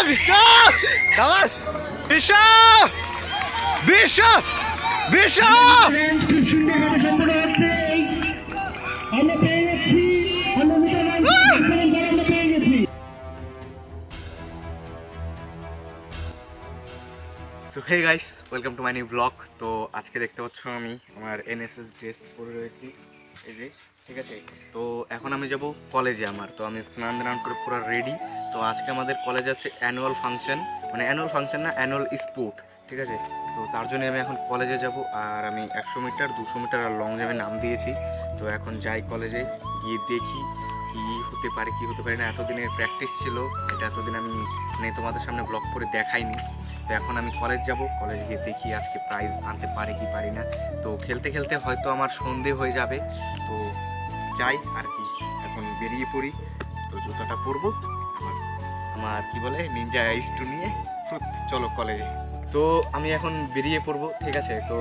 বিশ্ব দাস বিশ্ব বিশ্ব বিশ্ব খুব সুন্দরভাবে সম্পন্ন হচ্ছে। আমরা পেয়ে যাচ্ছি আমরা পেয়ে গেছি। So hey guys, welcome to my new blog. তো আজকে দেখতে পাচ্ছ আমি আমার এনএসএস ড্রেস পরে রয়েছি, এই যে, ঠিক আছে। তো এখন আমি যাব কলেজে আমার, তো আমি স্নান দান করে পুরো রেডি। তো আজকে আমাদের কলেজে আছে অ্যানুয়াল ফাংশন, মানে অ্যানুয়াল ফাংশন না, অ্যানুয়াল স্পোর্ট, ঠিক আছে। তো তার জন্য আমি এখন কলেজে যাব, আর আমি 100 মিটার 200 মিটার আর লং জাম্পে নাম দিয়েছি। তো এখন যাই কলেজে, গিয়ে দেখি কী হতে পারে কী হতে পারে না। এতদিনের প্র্যাকটিস ছিল, এটা এতদিন আমি মানে তোমাদের সামনে ব্লগ করে দেখাইনি। তো এখন আমি কলেজ যাব, কলেজ গিয়ে দেখি আজকে প্রাইজ আনতে পারি কি পারি না। তো খেলতে খেলতে হয়তো আমার সন্ধে হয়ে যাবে, তো যাই আর কি। এখন বেরিয়ে পড়ি, তো জুতাটা পরবো, আমার কি বলে নিনজা আইস2 নিয়ে চলো কলেজে। তো আমি এখন বেরিয়ে পড়বো, ঠিক আছে। তো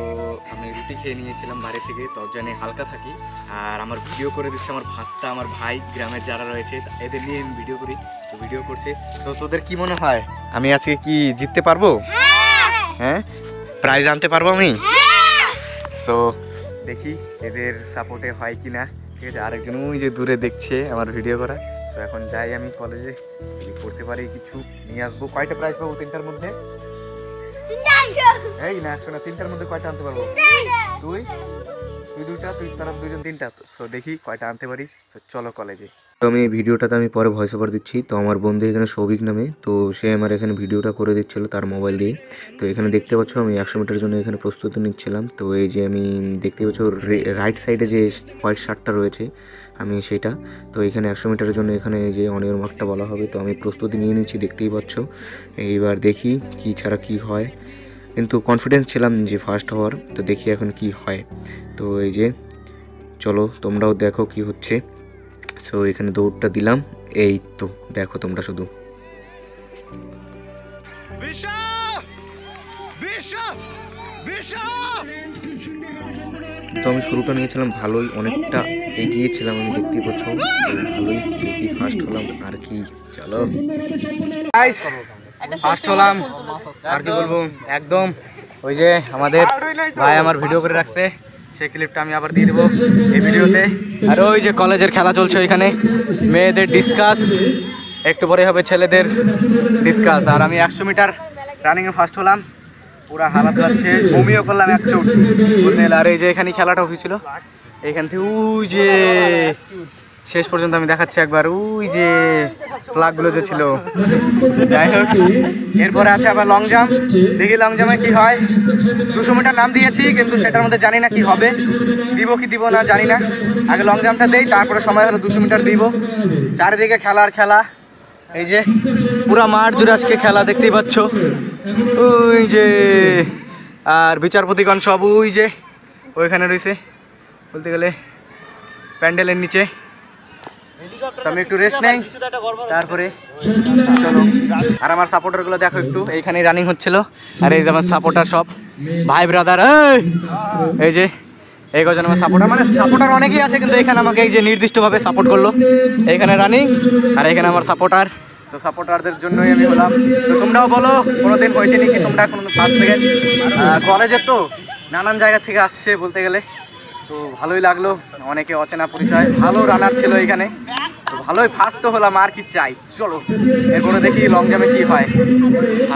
আমি রুটি খেয়ে নিয়েছিলাম বাইরে থেকে, তো জানি হালকা থাকি। আর আমার ভিডিও করে দিচ্ছে আমার ভাস্তা, আমার ভাই, গ্রামের যারা রয়েছে এদের নিয়ে আমি ভিডিও করি, তো ভিডিও করছে। তো তোদের কি মনে হয় আমি আজকে কি জিততে পারবো? হ্যাঁ, প্রাইজ আনতে পারবো আমি? তো দেখি এদের সাপোর্টে হয় কি না, ঠিক আছে। আরেকজন ওই যে দূরে দেখছে আমার ভিডিও করা। তো এখন যাই আমি কলেজে, পড়তে পারি কিছু নিয়ে আসবো। কয়টা প্রাইজ পাবো? 3টার মধ্যে? এই না, শোনা, 3টার মধ্যে কয়টা আনতে পারবো? তুই 2টা, তুই তারা 2জন 3টা। সো দেখি কয়টা আনতে পারি। সো চলো কলেজে। তো আমি ভিডিওটাতে আমি পরে ভয়েস ওভার দিচ্ছি। তো আমার বন্ধু এখানে সৌভিক নামে, তো সে আমার এখানে ভিডিওটা করে দিচ্ছিল তার মোবাইল দিয়ে। তো এখানে দেখতে পাচ্ছ আমি 100 মিটারের জন্য এখানে প্রস্তুতি নিচ্ছিলাম। তো এই যে আমি দেখতে পাচ্ছ রাইট সাইডে যে হোয়াইট শার্টটা রয়েছে আমি সেটা। তো এখানে 100 মিটারের জন্য এখানে যে অনিয়র মার্কটা বলা হবে, তো আমি প্রস্তুতি নিয়ে নিচ্ছি, দেখতেই পাচ্ছ। এইবার দেখি কি ছাড়া কি হয়, কিন্তু কনফিডেন্স ছিলাম যে ফার্স্ট হওয়ার। তো দেখি এখন কি হয়। তো এই যে চলো তোমরাও দেখো কি হচ্ছে। সো এখানে দৌড়টা দিলাম, এই তো দেখো তোমরা শুধু। তো আমি শুরুটা নিয়েছিলাম ভালোই, অনেকটা এগিয়েছিলাম আমি, দেখতেই পাচ্ছ। ভালোই দেখি ফার্স্ট হলাম আর কি। চলো ফার্স্ট হলাম, আর কি বলবো, একদম ওই যে আমাদের ভাই আমার ভিডিও করে রাখছে, সেই ক্লিপটা আমি আবার দিয়ে দেবো এই ভিডিওতে। আর ওই যে কলেজের খেলা চলছে ওইখানে, মেয়েদের ডিসকাস, একটু পরে হবে ছেলেদের ডিসকাস। আর আমি 100 মিটার রানিংয়ে ফার্স্ট হলাম, পুরা হালাত যাচ্ছে, বমিও করলাম 1 চোট। আর এই যে এখানে খেলাটা হয়েছিল, এইখান থেকে ওই যে শেষ পর্যন্ত আমি দেখাচ্ছি একবার, ওই যে ফ্ল্যাগগুলো যে ছিল। যাই হোক, এরপরে আছে আবার লং জাম্প, দেখি লং জাম্পে কি হয়। 200 মিটার নাম দিয়েছি, কিন্তু সেটার মধ্যে জানি না কি হবে, দিব কি দিব না জানি না। আগে লং জাম্পটা দেই, তারপরে সময় হলো 200 মিটার দিব। চারিদিকে খেলা আর খেলা, এই যে পুরা মাঠ জুড়ে আজকে খেলা, দেখতেই পাচ্ছ। ওই যে আর বিচারপতিগণ সব ওই যে ওইখানে রয়েছে, বলতে গেলে প্যান্ডেলের নিচে। তো আমি একটু রেস্ট নেই, তারপরে চলো। আর আমার সাপোর্টারগুলো দেখো একটু, এইখানেই রানিং হচ্ছিল। আর এই যে আমার সাপোর্টার সব ভাই ব্রাদার, এই যে এই কজন আমার সাপোর্টার, মানে সাপোর্টার অনেকেই আছে, কিন্তু এখানে আমাকে এই যে নির্দিষ্টভাবে সাপোর্ট করলো। এইখানে রানিং আর এখানে আমার সাপোর্টার, তো সাপোর্টারদের জন্যই আমি হলাম। তো তোমরাও বলো কোনোদিন হয়েছে নাকি তোমরা কোনো ফার্স্ট সেকেন্ড? কলেজে তো নানান জায়গা থেকে আসছে বলতে গেলে, তো ভালোই লাগলো, অনেকে অচেনা পরিচয়, ভালো রানার ছিল এখানে, তো ভালোই ফার্স্ট তো হলাম, আর কি চাই। চলো এরপরে দেখি লং জাম্পে কি হয়,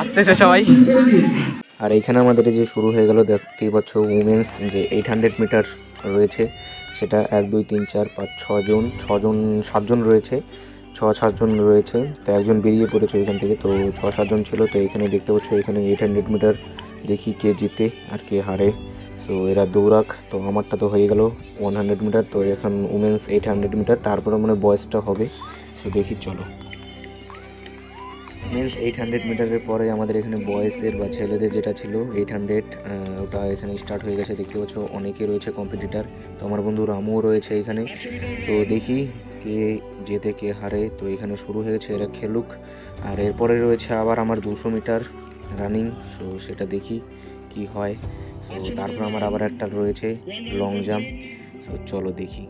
আসতেছে সবাই। আর এইখানে আমাদের যে শুরু হয়ে গেল, দেখতেই পাচ্ছ উমেন্স যে 800 মিটার রয়েছে, সেটা 1 2 3 4 5 6 জন রয়েছে, 6-7 জন রয়েছে। তো একজন বেরিয়ে পড়েছে এখান থেকে, তো 6-7 জন ছিল। তো এখানে দেখতে পাচ্ছ এখানে 800 মিটার, দেখি কে জিতে আর কে হারে। সো এরা দৌড়াক, তো আমারটা তো হয়ে গেল 100 মিটার। তো এখন উমেন্স 800 মিটার, তারপরে মানে বয়েজটা হবে। সো দেখি চলো। মেন্স 800 মিটারের পরে আমাদের এখানে বয়েজের বা ছেলেদের যেটা ছিল 800, ওটা এখানে স্টার্ট হয়ে গেছে। দেখতে পাচ্ছ অনেকে রয়েছে কম্পিটিটার, তো আমার বন্ধু রামুও রয়েছে এখানে। তো দেখি কে জেতে কে হারে। তো এখানে শুরু হয়েছে, এরা খেলুক। আর এরপরে রয়েছে আবার আমার 200 মিটার রানিং, সো সেটা দেখি কি হয়। তো তারপর আমার আবার একটা রয়েছে লং জাম্প, সো চলো দেখি।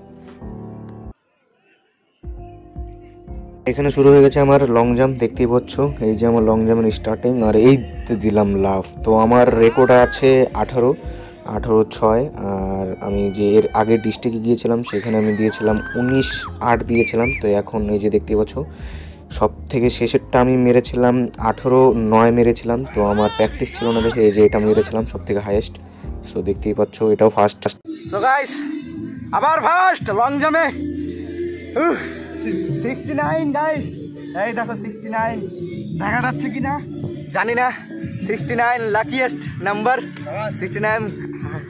এখানে শুরু হয়ে গেছে আমার লং জাম্প, দেখতেই পাচ্ছ। এই যে আমার লং জাম্পের স্টার্টিং, আর এই দিলাম লাফ। তো আমার রেকর্ড আছে 18.6। আর আমি যে এর আগে ডিস্ট্রিক্টে গিয়েছিলাম সেখানে আমি দিয়েছিলাম 19.8 দিয়েছিলাম। তো এখন এই যে দেখতেই পাচ্ছ সব থেকে শেষেরটা আমি মেরেছিলাম 18.9 মেরেছিলাম। তো আমার প্র্যাকটিস ছিল না দেখে এই যে এটা মেরেছিলাম সব থেকে হাইয়েস্ট। সো দেখতেই পাচ্ছ এটাও ফার্স্ট। তো গাইস আবার ফার্স্ট লং জাম্পে 69 গাইস, এই দেখো 69 দেখা যাচ্ছে কি না জানি না। 69 লাকিয়েস্ট নাম্বার, 69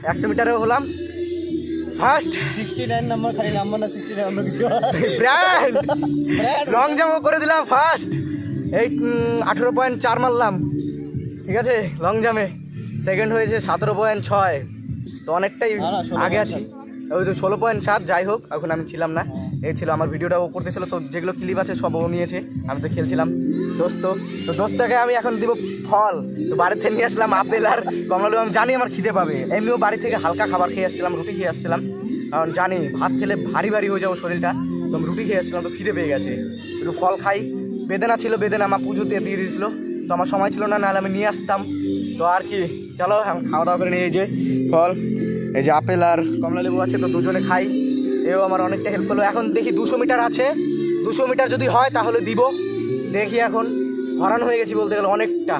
100 মিটারে হলাম ফার্স্ট। 69 নাম্বার, খালি নাম্বার না, 69 অন্য কিছু ব্র্যান্ড লং জাম্প করে দিলাম ফার্স্ট। এই 18.4 মারলাম, ঠিক আছে লং জাম্পে। সেকেন্ড হয়েছে 17.6, তো অনেকটাই আগে আছি। ওই তো 16.7, যাই হোক এখন আমি ছিলাম না, এই ছিল আমার ভিডিওটা ও করতেছিল। তো যেগুলো ক্লিপ আছে সব ও নিয়েছে, আমি তো খেলছিলাম দোস্ত। তো দোস্তটাকে আমি এখন দিব ফল। তো বাড়িতে নিয়ে আসলাম আপেল আর কমলালেবু। আমি জানি আমার খিদে পাবে, এমনিও বাড়ি থেকে হালকা খাবার খেয়ে আসছিলাম, রুটি খেয়ে আসছিলাম, কারণ জানি ভাত খেলে ভারী ভারী হয়ে যাবো শরীরটা। তো আমি রুটি খেয়ে আসছিলাম, তো খিদে পেয়ে গেছে, একটু ফল খাই। বেদানা ছিল, বেদানা আমার পুজো দিয়ে দিয়েছিল, তো আমার সময় ছিল না, নাহলে আমি নিয়ে আসতাম। তো আর কি, চলো খাওয়া দাওয়া করে নিয়ে। এই যে ফল, এই যে আপেল আর কমলা লেবু আছে, তো দুজনে খাই। এও আমার অনেকটা হেল্প করলো। এখন দেখি 200 মিটার আছে, 200 মিটার যদি হয় তাহলে দিব। দেখি এখন হরান হয়ে গেছি বলতে গেলে, অনেকটা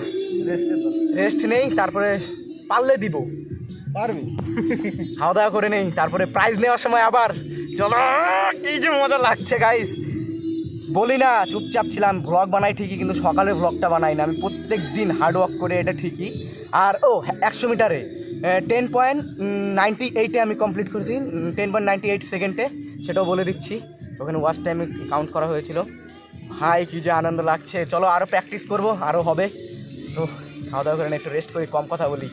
রেস্ট নেই, তারপরে পারলে দিব। পারবি খাওয়া দাওয়া করে নেই, তারপরে প্রাইজ নেওয়ার সময় আবার চলো। কি যে মজা লাগছে গাইস, বলি না চুপচাপ ছিলাম। ভ্লগ বানাই ঠিকই, কিন্তু সকালে ভ্লগটা বানাই না আমি, প্রত্যেক দিন হার্ডওয়ার্ক করে, এটা ঠিকই। আর 100 মিটারে 10.98 আমি কমপ্লিট করেছি, 10.98 সেকেন্ডে, সেটাও বলে দিচ্ছি। ওখানে ওয়াচ টাইমে কাউন্ট করা হয়েছিল। ভাই কি যে আনন্দ লাগছে, চলো আরও প্র্যাকটিস করব, আরও হবে। তো খাওয়া দাওয়া করে একটু রেস্ট করি, কম কথা বলি।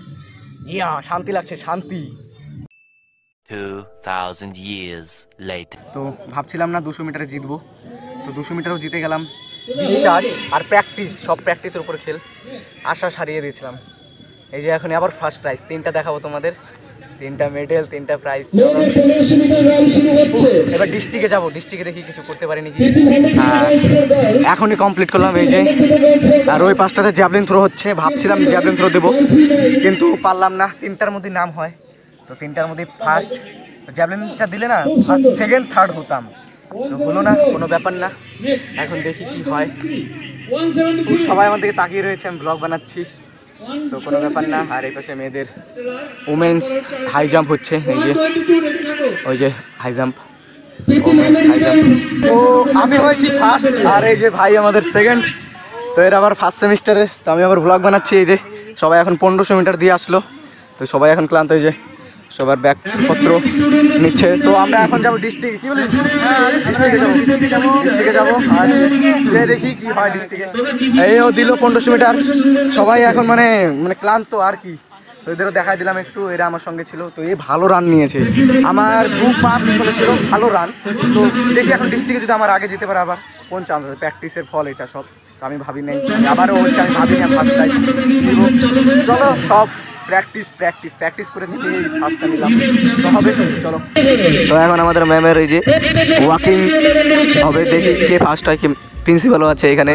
ইয়া শান্তি লাগছে, শান্তি। 2000 years later. তো ভাবছিলাম না 200 মিটারে জিতবো, তো 200 মিটারও জিতে গেলাম। বিশ্বাস আর প্র্যাকটিস, সব প্র্যাকটিসের উপর খেল, আশা সারিয়ে দিয়েছিলাম। এই যে এখন আবার ফার্স্ট প্রাইজ 3টা দেখাবো তোমাদের, 3টা মেডেল, 3টা প্রাইজ। এবার ডিস্ট্রিক্টে যাবো, ডিস্ট্রিক্টে দেখি কিছু করতে পারিনি কি। এখনই কমপ্লিট করলাম এই যে। আর ওই 5টাতে জ্যাভলিন থ্রো হচ্ছে, ভাবছিলাম জ্যাভলিন থ্রো দেবো, কিন্তু পারলাম না। 3টার মধ্যে নাম হয়, তো 3টার মধ্যে ফার্স্ট জ্যাভলিনটা দিলে না ফার্স্ট সেকেন্ড থার্ড হতাম, তো হলো না, কোনো ব্যাপার না। এখন দেখি কি হয়। সবাই আমার দিকে তাকিয়ে রয়েছে, আমি ব্লগ বানাচ্ছি, তো কোনো ব্যাপার না। আর এই পাশে মেয়েদের উমেন্স হাই জাম্প হচ্ছে, এই যে ওই যে হাই জাম্প, তো আমি হয়েছি ফার্স্ট, আর এই যে ভাই আমাদের সেকেন্ড। তো এর আবার ফার্স্ট সেমিস্টারে, তো আমি আবার ব্লগ বানাচ্ছি। এই যে সবাই এখন 1500 মিটার দিয়ে আসলো, তো সবাই এখন ক্লান্ত, এই যে সবার ব্যাগপত্র নিচ্ছে। তো আমরা এখন যাবো ডিস্ট্রিক্টে, কি বলি ডিস্ট্রিক্টে যাবো, আর যে দেখি কি হয় ডিস্ট্রিক্টে। এইও দিল 1500 মিটার, সবাই এখন মানে ক্লান্ত আর কি। তো এদেরও দেখাই দিলাম একটু, এরা আমার সঙ্গে ছিল, তো এই ভালো রান নিয়েছে, আমার 2 পা পিছনে ছিল, ভালো রান। তো দেখি এখন ডিস্ট্রিক্টে যদি আমার আগে যেতে পারে, আবার কোন চান্স আছে, প্র্যাকটিসের ফল এটা সব। তো আমি ভাবি নাই, আবারও বলছি আমি ভাবিনি আমি ফার্স্ট প্রাইজ নিব। চলো সব প্র্যাকটিস করেছি, ফার্স্টটা নিলাম, তো হবে। চলো, তো এখন আমাদের ম্যামের এই যে ওয়াকিং হবে, দেখি কে ফার্স্ট হয়। কি প্রিন্সিপালও আছে এখানে,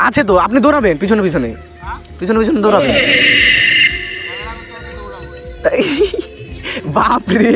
আছে তো। আপনি দৌড়াবেন পিছনে পিছনে দৌড়াবেন। বাপরে,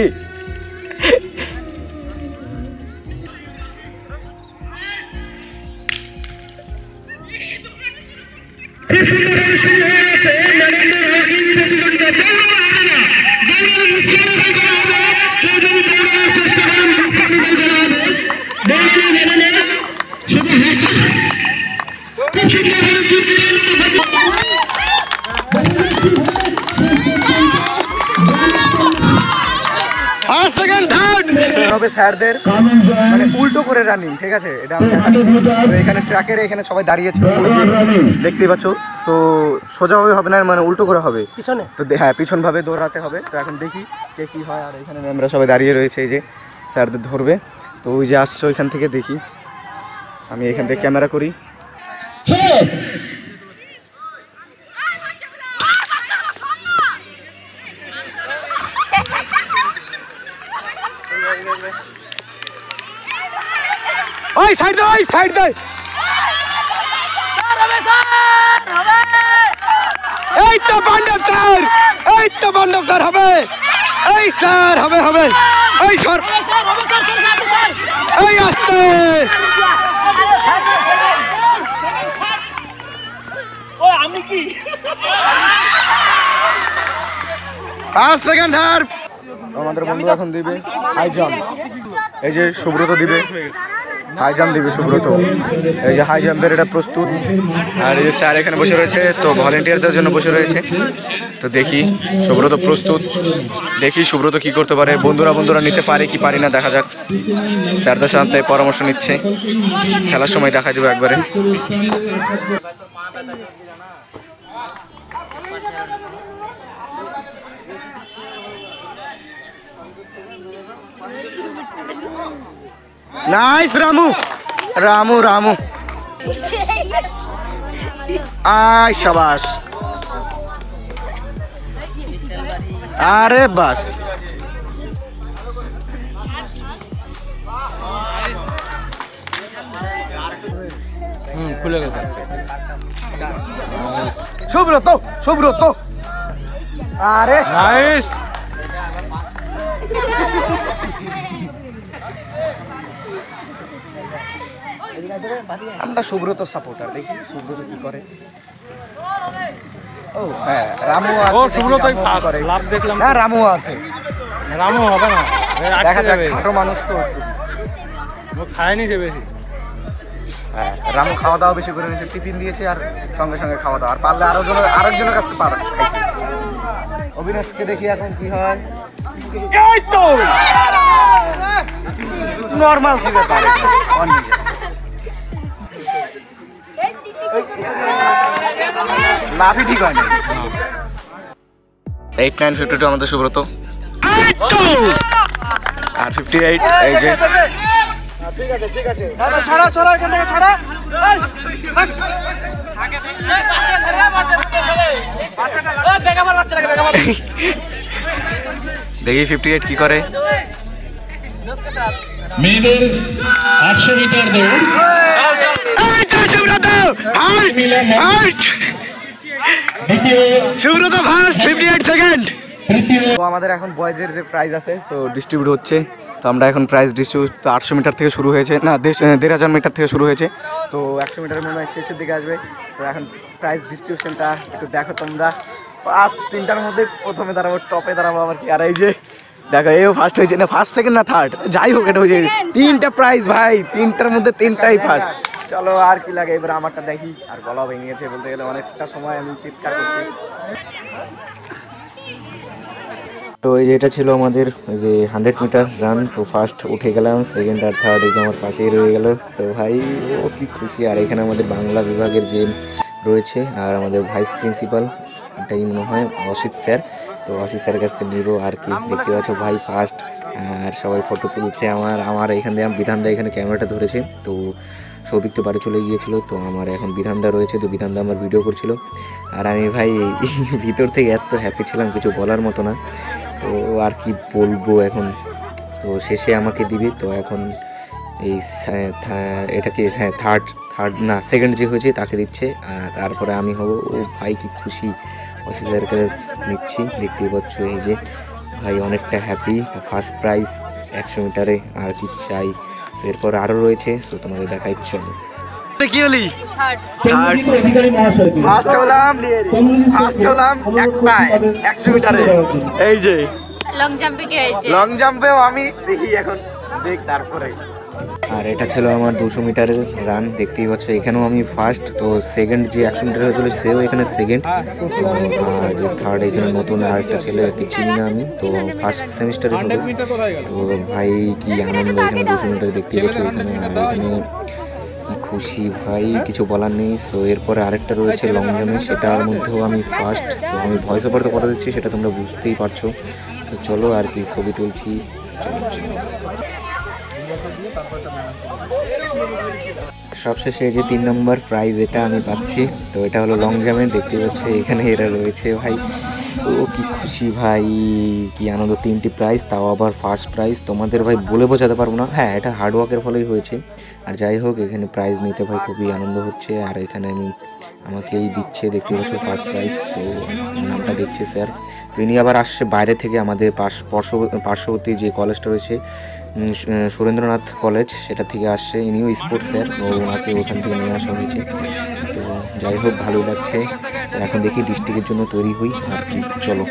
স্যারদের মানে উল্টো করে রানিং, ঠিক আছে, এটা আমি এখানে ট্র্যাকের এখানে সবাই দাঁড়িয়েছে, দেখতেই পাচ্ছ। তো সোজাভাবে হবে না, মানে উল্টো করে হবে পিছনে, তো হ্যাঁ পিছন ভাবে দৌড়াতে হবে। তো এখন দেখি কে কি হয়। আর এখানে ম্যামরা সবাই দাঁড়িয়ে রয়েছে, এই যে স্যারদের ধরবে। তো ওই যে আসছে ওইখান থেকে, দেখি আমি এখান থেকে ক্যামেরা করি। ওই সাইড দে, ওই সাইড দে। এই তো পাণ্ডব স্যার, এই তো পাণ্ডব স্যার হবে, এই স্যার হবে হবে, এই স্যার, এই আসতে। 5 সেকেন্ড আর আমাদের বন্ধু এখন দিবে হাই জাম্প। এই যে সুব্রত দিবে হাই জাম্প, দিবে সুব্রত। এই যে হাই জাম্পের এটা প্রস্তুত। আর এই যে স্যার এখানে বসে রয়েছে, তো ভলেন্টিয়ারদের জন্য বসে রয়েছে। তো দেখি সুব্রত প্রস্তুত, দেখি সুব্রত কি করতে পারে। বন্ধুরা নিতে পারে কি পারি না দেখা যাক। স্যারদের সাথে পরামর্শ নিচ্ছে, খেলার সময় দেখা দেবে একবারে। নাইস রামু, রামু রামু, আয় শাবাশ। আরে বাস, খুলে গেছে। সুব্রত, সুব্রত, আরে নাইস। আমরা সুব্রত সাপোর্টার, দেখি সুব্রত কি করে। ও হ্যাঁ, রামু আছে। ও সুব্রত করে লাভ দেখলাম। হ্যাঁ রামু আছে, রামু হবে না, দেখা যাক। ছোট মানুষ তো খায়নি যে বেশি। হ্যাঁ রামু খাওয়া দাওয়া বেশি করে নিয়েছে, টিফিন দিয়েছে আর সঙ্গে সঙ্গে খাওয়া দাওয়া। আর পারলে আরেকজনের কাছ থেকে খাইছে। অবিনাশকে দেখি এখন কি হয়। এই তো নরমাল ছিল, লাভই ঠিক হয় না। 8-9-52 আমাদের সুব্রত, আর 58 এই যে। ঠিক আছে ঠিক আছে, ছড়া ছড়া এখান থেকে ছড়া। দেখি 58 কি করে। মেয়েদের 800 মিটার দৌড়, সুব্রত ফার্স্ট 58 সেকেন্ড। তো আমাদের এখন বয়েজের যে প্রাইজ আছে তো ডিস্ট্রিবিউট হচ্ছে। তো আমরা এখন প্রাইজ ডিস্ট্রিবিউট 800 মিটার থেকে শুরু হয়েছে, না 1500 মিটার থেকে শুরু হয়েছে। তো 100 মিটারের মনে হয় শেষের দিকে আসবে। তো এখন প্রাইজ ডিস্ট্রিবিউশনটা একটু দেখো তোমরা। ফার্স্ট 3টার মধ্যে প্রথমে দাঁড়াবো, টপে দাঁড়াবো আবার কি। আর এই যে দেখো, এও ফার্স্ট হয়েছে, না ফার্স্ট সেকেন্ড না থার্ড, যাই হোক এটা হয়েছে 3টা প্রাইজ ভাই, 3টার মধ্যে 3টাই ফার্স্ট। চলো আর কি লাগে, এবার আমারটা দেখি। আর গলা ভেঙে গেছে বলতে গেলে, অনেকটা সময় আমি চিৎকার করছি। তো এই যে এটা ছিল আমাদের যে 100 মিটার রান। তো ফার্স্ট উঠে গেলাম, সেকেন্ড আর থার্ড এই যে আমার পাশেই রয়ে গেল। তো ভাই ও কি খুশি। আর এখানে আমাদের বাংলা বিভাগের যে রয়েছে আর আমাদের ভাইস প্রিন্সিপাল, এটাই মনে হয় অসিত স্যার। তো অসিত স্যারের কাছ থেকে নিব আর কি। দেখতে পাচ্ছ ভাই ফার্স্ট, আর সবাই ফটো তুলছে। আমার এখান থেকে বিধানদা এখানে ক্যামেরাটা ধরেছে। তো সৌভিক তো বাড়ি চলে গিয়েছিল, তো আমার এখন বিধানদা রয়েছে। তো বিধানদা আমার ভিডিও করছিল। আর আমি ভাই ভিতর থেকে এত হ্যাপি ছিলাম, কিছু বলার মতো না। তো আর কি বলবো এখন। তো শেষে আমাকে দিবে। তো এখন এই এটাকে হ্যাঁ থার্ড না সেকেন্ড যে হয়েছে তাকে দিচ্ছে, তারপরে আমি হব। ও ভাই কি খুশি, অসিদারকে নিচ্ছি। দেখতেই পাচ্ছ এই যে ভাই অনেকটা হ্যাপি। তো ফার্স্ট প্রাইজ 100 মিটারে, আর কি চাই। তো এরপর আরও রয়েছে, তো তোমাদের দেখাই। চলো কি হলি ফার্স্ট হলাম 100 মিটারে। এই যে লং জাম্পেও আমি দেখি এখন দেখ তারপরে। আর এটা ছিল আমার 200 মিটারের রান, দেখতেই পাচ্ছ এখানেও আমি ফার্স্ট। তো সেকেন্ড যে 100 মিটার হয়েছিল সেও এখানে সেকেন্ড। আর যে থার্ড এখানে নতুন আরেকটা ছেলে কি চিনি না আমি, তো ফার্স্ট সেমিস্টারে হবে। তো ভাই কি আনন্দ এখানে 200 মিটার দেখতেই পাচ্ছ এখানে। আর এখানে কি খুশি ভাই, কিছু বলার নেই। সো এরপরে আরেকটা রয়েছে লং জাম্পে, সেটার মধ্যেও আমি ফার্স্ট। তো আমি ভয়েস ওভার তো কথা দিচ্ছি, সেটা তোমরা বুঝতেই পারছো। তো চলো আর কি ছবি তুলছি। চলো সবশেষে যে 3 নম্বর প্রাইজ এটা আমি পাচ্ছি। তো এটা হলো লং জাম্পে, দেখতেই পাচ্ছ এখানে এরা রয়েছে ভাই। ও কি খুশি ভাই, কি আনন্দ। 3টি প্রাইজ, তাও আবার ফার্স্ট প্রাইজ। তোমাদের ভাই বলে বোঝাতে পারবো না। হ্যাঁ এটা হার্ডওয়ার্কের ফলেই হয়েছে। আর যাই হোক এখানে প্রাইজ নিতে ভাই খুবই আনন্দ হচ্ছে। আর এখানে আমাকেই দিচ্ছে, দেখতে পাচ্ছ ফার্স্ট প্রাইজ। তো নামটা দেখছে স্যার। তো ইনি আবার আসছে বাইরে থেকে, আমাদের পার্শ্ববর্তী যে কলেজটা রয়েছে সুরেন্দ্রনাথ কলেজ, সেটা থেকে আসছে। ইনিও স্পোর্টস স্যার, ও ওনাকে ওখান থেকে নিয়ে আসা হয়েছে। তো যাই হোক ভালোই লাগছে। তো এখন দেখি ডিস্ট্রিক্টের জন্য তৈরি হই আর কি। চলো,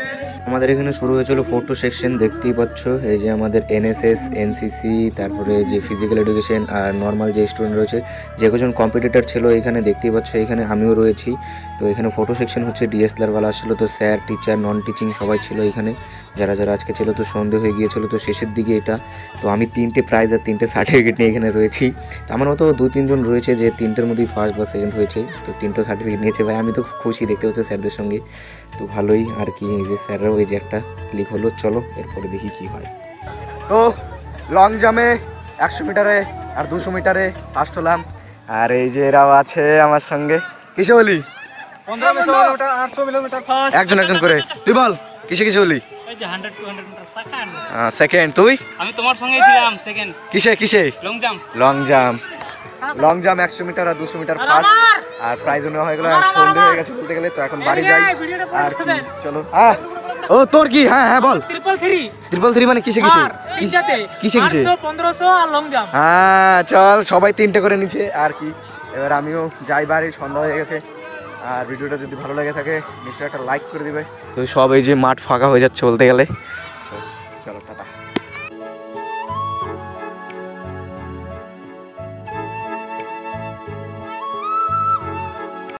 আমাদের এখানে শুরু হয়েছিল ফটো সেকশন, দেখতেই পাচ্ছ। এই যে আমাদের এনএসএস, এনসিসি, তারপরে যে ফিজিক্যাল এডুকেশন আর নর্মাল যে স্টুডেন্ট রয়েছে, যে কজন কম্পিটিটর ছিল এখানে দেখতেই পাচ্ছ, এখানে আমিও রয়েছি। তো এখানে ফটো সেকশন হচ্ছে, ডিএসএলআরওয়ালা আসছিলো। তো স্যার, টিচার, নন টিচিং সবাই ছিল এখানে, যারা যারা আজকে ছিল। তো সন্ধে হয়ে গিয়েছিল, তো শেষের দিকে এটা। তো আমি 3টে প্রাইজ আর 3টে সার্টিফিকেট নিয়ে এখানে রয়েছি। তো আমার মতো 2-3 জন রয়েছে যে 3টের মধ্যেই ফার্স্ট বা সেকেন্ড হয়েছে। তো 3টো সার্টিফিকেট নিয়েছে ভাই, আমি তো খুব খুশি, দেখতে পাচ্ছি স্যারদের সঙ্গে। তো ভালোই আর কি। এই যে স্যাররাও এই যে একটা ক্লিক হলো। চলো এরপরে দেখি কি হয়। তো লং জাম্পে 100 মিটারে আর 200 মিটারে ফার্স্ট হলাম। আর এই যে এরাও আছে আমার সঙ্গে। কিসে বলি? 15 কিলোমিটার 800 কিলোমিটার ফার্স্ট। একজন একজন করে তুই বল, কিসে কিসে বলি? এই যে 100-200 মিটার সেকেন্ড। সেকেন্ড। তুই? আমি তোমার সঙ্গেই ছিলাম সেকেন্ড। কিসে কিসে? Long jump. Long jump 100 metre আর 200 মিটার ফার্স্ট। আর প্রাইজ নেওয়া হয়ে গেল। আর সন্ধে হয়ে গেছে বলতে গেলে। তো এখন বাড়ি যাই আর কি। চলো। হ্যাঁ, ও তোর কি? হ্যাঁ হ্যাঁ বল। 333 মানে কিসে কিসে? কিসে কিসে? 800-1500 আর লং জাম্প। হ্যাঁ চল, সবাই 3টে করে নিচ্ছে আর কি। এবার আমিও যাই বাড়ি, সন্ধ্যা হয়ে গেছে। আর ভিডিওটা যদি ভালো লেগে থাকে নিশ্চয়ই একটা লাইক করে দিবে। তো সব এই যে মাঠ ফাঁকা হয়ে যাচ্ছে বলতে গেলে।